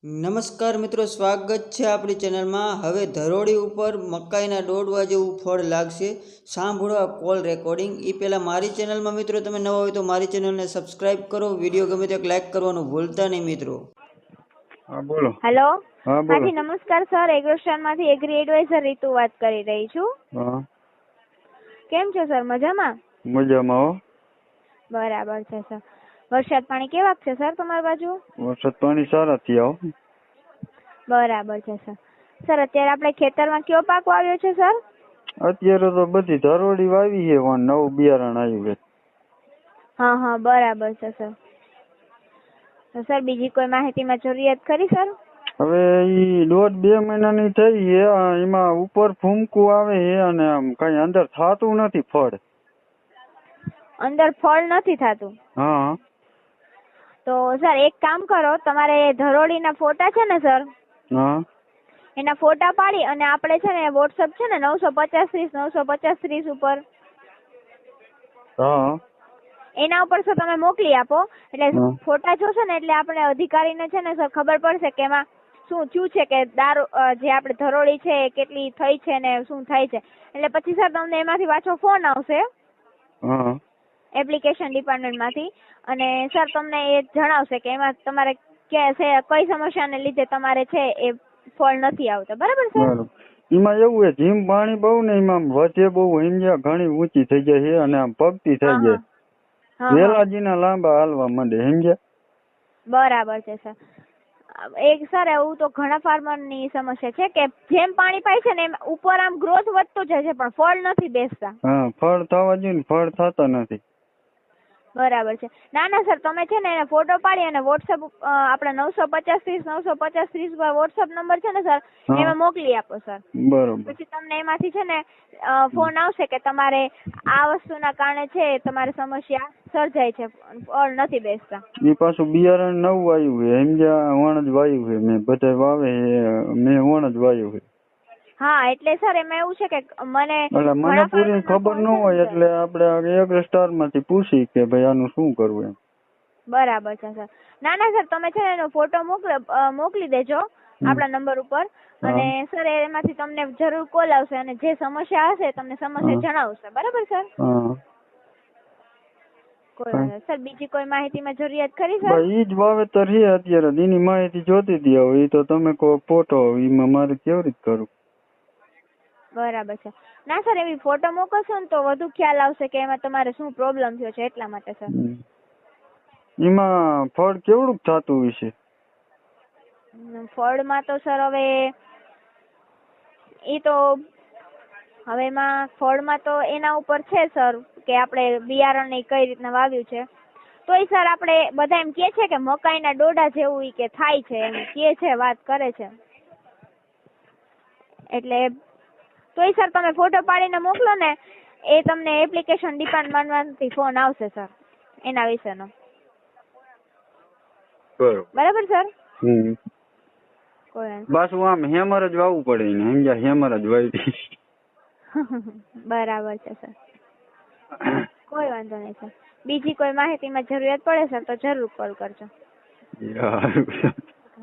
નમસ્કાર મિત્રો, સ્વાગત છે આપણી ચેનલમાં। હવે ધરોડી ઉપર મકાઈના દોડવા જેવું ફળ લાગશે, સાંભળો આ કોલ રેકોર્ડિંગ। એ પહેલાં મારી ચેનલમાં મિત્રો તમે નવા હોય તો મારી ચેનલને સબસ્ક્રાઇબ કરો, વિડીયો ગમે તો લાઇક કરવાનું ભૂલતા નહીં મિત્રો। હા બોલો। હેલો, હા બોલો। હાજી નમસ્કાર સર, એગ્રોસ્ટારમાંથી એગ્રી એડવાઇઝર રીતુ વાત કરી રહી છું। હા કેમ છો સર, મજામાં? મજામાં હો। બરાબર છે સર। વરસાદ પાણી કેવાક છે સર તમારી બાજુ? વરસાદ પાણી સારા થયા હો। બરાબર છે સર। સર અત્યારે આપણે ખેતરમાં કયો પાક વાવ્યો છે સર? અત્યારે તો બધી ધરોડી વાવી છે, પણ નવું બિયારણ આવ્યું છે। હા હા, બરાબર છે સર। તો સર બીજી કોઈ માહિતીમાં જરૂરિયાત ખરી સર? હવે ઈ 1.5-2 મહિનાની થઈ છે, એમાં ઉપર ફૂમકું આવે છે અને આમ કઈ અંદર થાતું નથી ફળ। અંદર ફળ નથી થતું? હા તો સર એક કામ કરો, તમારે ધરોડીના ફોટા છે ને સર, હા એના ફોટા પાડી અને આપણે છે ને વોટ્સઅપ છે ને 950 ઉપર, હા એના ઉપર સર તમે મોકલી આપો, એટલે હા ફોટા જોશે ને એટલે આપણે અધિકારીને છે ને સર ખબર પડશે કે એમાં શું થયું છે, કે દારૂ જે આપણે ધરોડી છે એ કેટલી થઈ છે ને શું થાય છે, એટલે પછી સર તમને એમાંથી પાછો ફોન આવશે હા એપ્લિકેશન ડિપાર્ટમેન્ટમાંથી, અને સર તમને એ જણાવશે કે એમાં તમારે કઈ સમસ્યાને લીધે તમારે છે એ ફળ નથી આવતા, બરાબર સર? બરોબર। એમાં એવું છે, જીમ પાણી બહુ ને એમાં વધે બહુ, સમજ્યા, ઘણી ઊંચી થઈ જાય છે અને આમ પગતી થઈ જાય, વેલાજીના લાંબા હાલવા માંડે, સમજ્યા? બરાબર છે સર। એક સર એવું તો ઘણા ફાર્મરની સમસ્યા છે કે જેમ પાણી પાય છે ને એમ ઉપર આમ ગ્રોથ વધતો જાય છે પણ ફળ નથી બેસતા। હા, ફળ થવા જોઈએ ને ફળ થતા નથી। બરાબર છે। ના ના સર, તમે છે ને એને ફોટો પાડી અને વોટ્સઅપ આપણે 950 પર વોટ્સઅપ નંબર છે ને સર, હા એમાં મોકલી આપો સર। બરોબર। પછી તમને એમાંથી છે ને ફોન આવશે કે તમારે આ વસ્તુના કારણે છે તમારે સમસ્યા સર્જાય છે, ફળ નથી બેસતા। એ પાછું બિયારણ નવું આવ્યું છે, સમજ્યા, વણ જ વાયું છે મેં, બધા વાવે મેં વણ જ વાયું છે। હા, એટલે સર એમાં એવું છે કે મને એટલે મને પૂરી ખબર ન હોય એટલે આપણે એગ્રોસ્ટાર માંથી પૂછી કે ભાઈ આનું શું કરવું એમ। બરાબર છે સર। ના ના સર, તમે છે ને એનો ફોટો મોકલી દેજો આપણા નંબર ઉપર, અને સર એમાંથી તમને જરૂર કોલ આવશે અને જે સમસ્યા હશે તમને સમસ્યા જણાવશે, બરાબર સર? સર બીજી કોઈ માહિતીમાં જરૂરિયાત ખરી સર? ઈ જ વાવેતર છે અત્યારે, એની માહિતી જોતી હતી, હવે ઈ તો તમે કહો ફોટો, એમાં મારે કેવી રીતે કરવું? બરાબર છે। ના સર, એવી ફોટો મોકલશો ને તો વધુ ખ્યાલ આવશે કે એમાં તમારે શું પ્રોબ્લેમ થયો છે, એટલા માટે સર। એમાં ફળ કેવડું થતું હોય છે? ફળમાં તો સર હવે એ તો હવે એમાં ફળમાં તો એના ઉપર છે સર કે આપણે બિયારણ ને કઈ રીતના વાવ્યું છે, તોય સર આપણે બધા એમ કે છે કે મકાઈના ડોડા જેવું ઈ કે થાય છે, એમ કે છે, વાત કરે છે, એટલે તોય સર તમે ફોટો પાડીને મોકલો ને એ તમને એપ્લિકેશન ડિપાર્ટમેન્ટમાંથી ફોન આવશે સર એના વિશેનો, બરાબર સર? પાછું આમ હેમર જ વાવવું પડે ને, સમજ્યા, હેમર જ વાવી। બરાબર છે સર, કોઈ વાંધો નહીં સર। બીજી કોઈ માહિતીમાં જરૂરિયાત પડે સર તો જરૂર કોલ કરજો।